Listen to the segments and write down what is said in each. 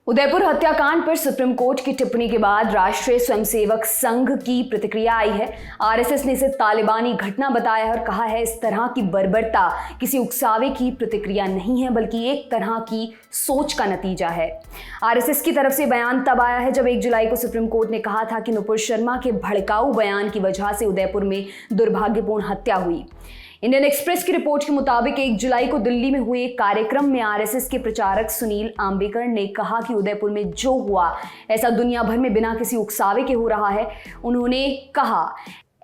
उदयपुर हत्याकांड पर supreme court की टिप्पणी के बाद राष्ट्रीय स्वयंसेवक संघ की प्रतिक्रिया आई है। आरएसएस ने इसे तालिबानी घटना बताया और कहा है इस तरह की बर्बरता किसी उकसावे की प्रतिक्रिया नहीं है बल्कि एक तरह की सोच का नतीजा है। आरएसएस की तरफ से बयान तब आया है जब 1 जुलाई को सुप्रीम कोर्ट ने कहा था कि नुपुर शर्मा के भड़काऊ बयान की वजह से उदयपुर में दुर्भाग्यपूर्ण हत्या हुई। इंडियन एक्सप्रेस की रिपोर्ट के मुताबिक 1 जुलाई को दिल्ली में हुए एक कार्यक्रम में आरएसएस के प्रचारक सुनील आम्बेकर ने कहा कि उदयपुर में जो हुआ ऐसा दुनिया भर में बिना किसी उकसावे के हो रहा है। उन्होंने कहा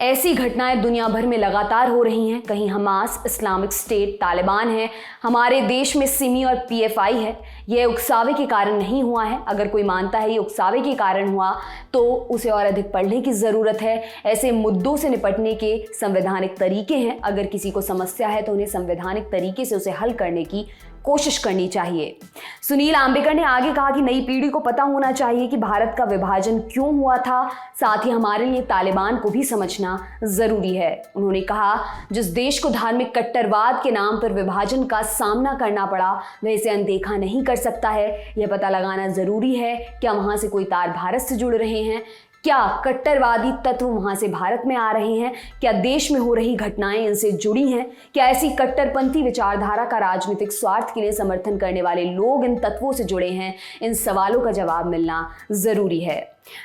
ऐसी घटनाएं दुनिया भर में लगातार हो रही हैं। कहीं हमास, इस्लामिक स्टेट, तालिबान है, हमारे देश में सिमी और पीएफआई है। यह उकसावे के कारण नहीं हुआ है। अगर कोई मानता है ये उकसावे के कारण हुआ तो उसे और अधिक पढ़ने की ज़रूरत है। ऐसे मुद्दों से निपटने के संवैधानिक तरीके हैं। अगर किसी को समस्या है तो उन्हें संवैधानिक तरीके से उसे हल करने की कोशिश करनी चाहिए। सुनील आम्बेकर ने आगे कहा कि नई पीढ़ी को पता होना चाहिए कि भारत का विभाजन क्यों हुआ था। साथ ही हमारे लिए तालिबान को भी समझना जरूरी है। उन्होंने कहा जिस देश को धार्मिक कट्टरवाद के नाम पर विभाजन का सामना करना पड़ा वह इसे अनदेखा नहीं कर सकता है। यह पता लगाना जरूरी है क्या वहां से कोई तार भारत से जुड़ रहे हैं, क्या कट्टरवादी तत्व वहां से भारत में आ रहे हैं, क्या देश में हो रही घटनाएं इनसे जुड़ी हैं, क्या ऐसी कट्टरपंथी विचारधारा का राजनीतिक स्वार्थ के लिए समर्थन करने वाले लोग इन तत्वों से जुड़े हैं। इन सवालों का जवाब मिलना जरूरी है।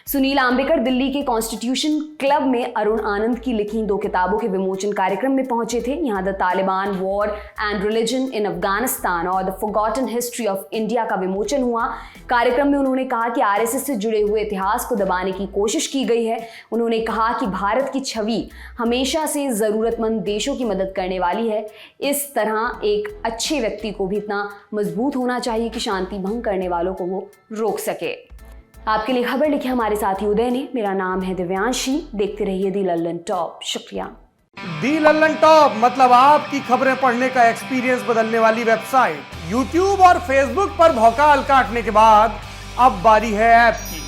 सुनील आम्बेकर दिल्ली के कॉन्स्टिट्यूशन क्लब में अरुण आनंद की लिखी 2 किताबों के विमोचन कार्यक्रम में पहुंचे थे। यहाँ the Taliban war and religion in Afghanistan और the forgotten history of India का विमोचन हुआ। कार्यक्रम में उन्होंने कहा कि आरएसएस से जुड़े हुए इतिहास को दबाने की कोशिश की गई है। उन्होंने कहा कि भारत की छवि हमेशा से जरूरतमंद देशों की मदद करने वाली है। इस तरह एक अच्छे व्यक्ति को भी इतना मजबूत होना चाहिए कि शांति भंग करने वालों को वो रोक सके। आपके लिए खबर लिखी हमारे साथी उदय ने। मेरा नाम है दिव्यांशी। देखते रहिए दी लल्लन टॉप। शुक्रिया। दी लल्लन टॉप मतलब आपकी खबरें पढ़ने का एक्सपीरियंस बदलने वाली वेबसाइट। यूट्यूब और फेसबुक पर भौकाल काटने के बाद अब बारी है ऐप की।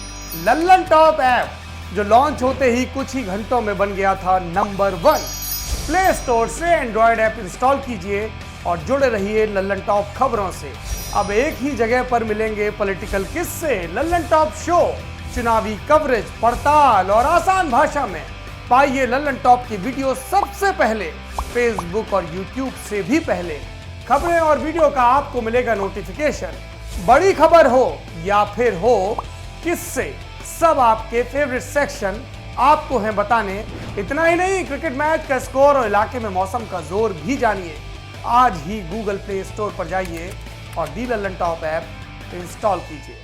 लल्लन टॉप ऐप जो लॉन्च होते ही कुछ ही घंटों में बन गया था नंबर 1। प्ले स्टोर से एंड्रॉयड ऐप इंस्टॉल कीजिए और जुड़े रहिए लल्लन टॉप खबरों से। अब एक ही जगह पर मिलेंगे पॉलिटिकल किस्से, लल्लन टॉप शो, चुनावी कवरेज, पड़ताल और आसान भाषा में। पाइए लल्लन टॉप की वीडियो सबसे पहले, फेसबुक और यूट्यूब से भी पहले। खबरें और वीडियो का आपको मिलेगा नोटिफिकेशन। बड़ी खबर हो या फिर हो किस्से, सब आपके फेवरेट सेक्शन आपको हैं बताने। इतना ही नहीं, क्रिकेट मैच का स्कोर और इलाके में मौसम का जोर भी जानिए। आज ही गूगल प्ले स्टोर पर जाइए और दी लल्लन टॉप ऐप इंस्टॉल कीजिए।